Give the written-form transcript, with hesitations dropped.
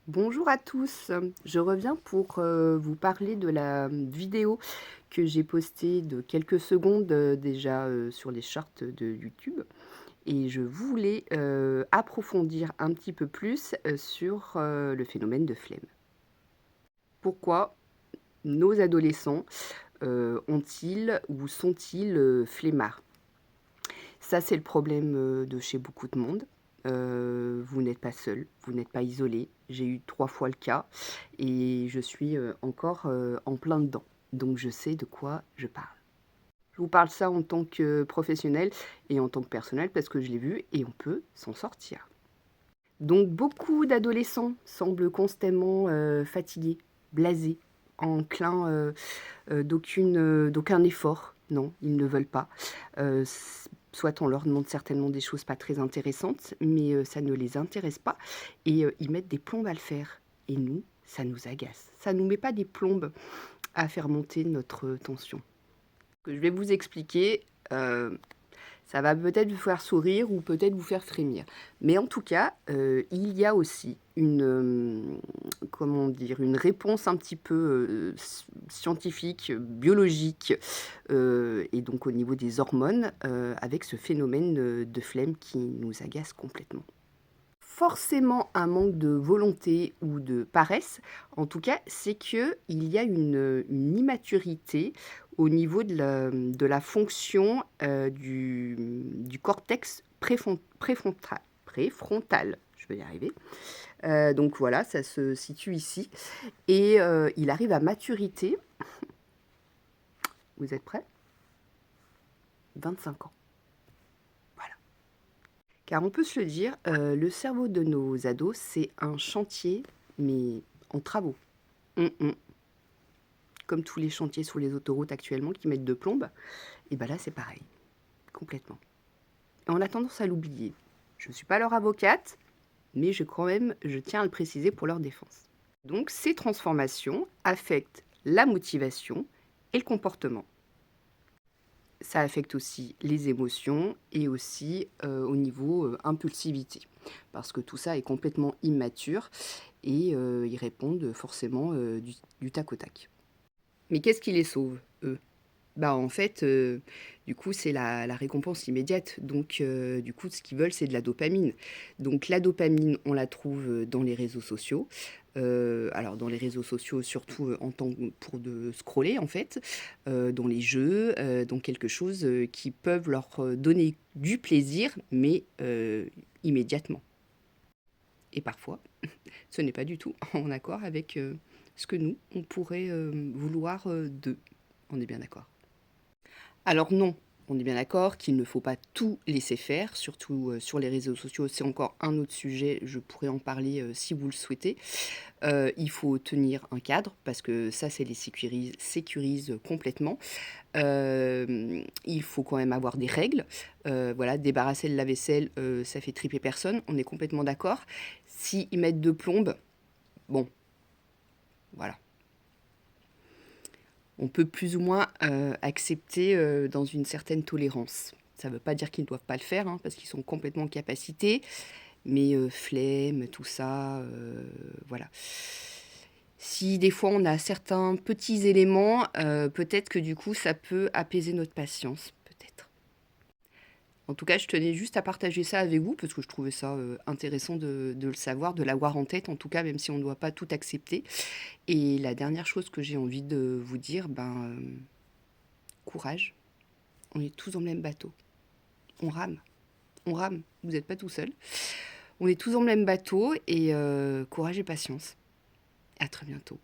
Bonjour à tous, je reviens pour vous parler de la vidéo que j'ai postée de quelques secondes déjà sur les shorts de YouTube et je voulais approfondir un petit peu plus sur le phénomène de flemme. Pourquoi nos adolescents ont-ils ou sont-ils flemmards? Ça, c'est le problème de chez beaucoup de monde. Vous n'êtes pas seul, vous n'êtes pas isolé. J'ai eu 3 fois le cas et je suis encore en plein dedans. Donc je sais de quoi je parle. Je vous parle ça en tant que professionnel et en tant que personnel parce que je l'ai vu et on peut s'en sortir. Donc beaucoup d'adolescents semblent constamment fatigués, blasés, enclins d'aucun effort. Non, ils ne veulent pas. Soit on leur demande certainement des choses pas très intéressantes, mais ça ne les intéresse pas et ils mettent des plombes à le faire. Et nous, ça nous agace. Ça nous met pas des plombes à faire monter notre tension. Ce que je vais vous expliquer, ça va peut-être vous faire sourire ou peut-être vous faire frémir. Mais en tout cas, il y a aussi comment dire? Une réponse un petit peu, scientifique, biologique, et donc au niveau des hormones, avec ce phénomène, de flemme qui nous agace complètement. Forcément un manque de volonté ou de paresse, en tout cas, c'est qu'il y a une immaturité au niveau de la fonction, du cortex préfrontal, je vais y arriver. Donc voilà, ça se situe ici et il arrive à maturité, vous êtes prêts? 25 ans, voilà. Car on peut se le dire, le cerveau de nos ados, c'est un chantier, mais en travaux. Mmh. Comme tous les chantiers sur les autoroutes actuellement qui mettent de plombe, et ben là, c'est pareil, complètement. Et on a tendance à l'oublier. Je ne suis pas leur avocate, mais je tiens à le préciser pour leur défense. Donc ces transformations affectent la motivation et le comportement. Ça affecte aussi les émotions et aussi, au niveau, impulsivité. Parce que tout ça est complètement immature et ils répondent forcément, du tac au tac. Mais qu'est-ce qui les sauve, eux? Bah, en fait, du coup, c'est la récompense immédiate. Donc, du coup, ce qu'ils veulent, c'est de la dopamine. Donc la dopamine, on la trouve, dans les réseaux sociaux. Alors dans les réseaux sociaux, surtout, en tant pour de scroller, en fait, dans les jeux, dans quelque chose, qui peuvent leur, donner du plaisir, mais, immédiatement. Et parfois, ce n'est pas du tout en accord avec, ce que nous, on pourrait, vouloir, d'eux. On est bien d'accord? Alors non, on est bien d'accord qu'il ne faut pas tout laisser faire, surtout, sur les réseaux sociaux. C'est encore un autre sujet, je pourrais en parler, si vous le souhaitez. Il faut tenir un cadre parce que ça les sécurise complètement. Il faut quand même avoir des règles. Voilà, débarrasser le lave-vaisselle, ça fait triper personne, on est complètement d'accord. S'ils mettent de plombe, bon, voilà. On peut plus ou moins accepter dans une certaine tolérance. Ça ne veut pas dire qu'ils ne doivent pas le faire, hein, parce qu'ils sont complètement en capacité, mais flemme, tout ça, voilà. Si des fois on a certains petits éléments, peut-être que du coup ça peut apaiser notre patience, peut-être. En tout cas, je tenais juste à partager ça avec vous parce que je trouvais ça intéressant de le savoir, de l'avoir en tête, en tout cas, même si on ne doit pas tout accepter. Et la dernière chose que j'ai envie de vous dire, courage, on est tous dans le même bateau. On rame, vous n'êtes pas tout seul. On est tous dans le même bateau et courage et patience. À très bientôt.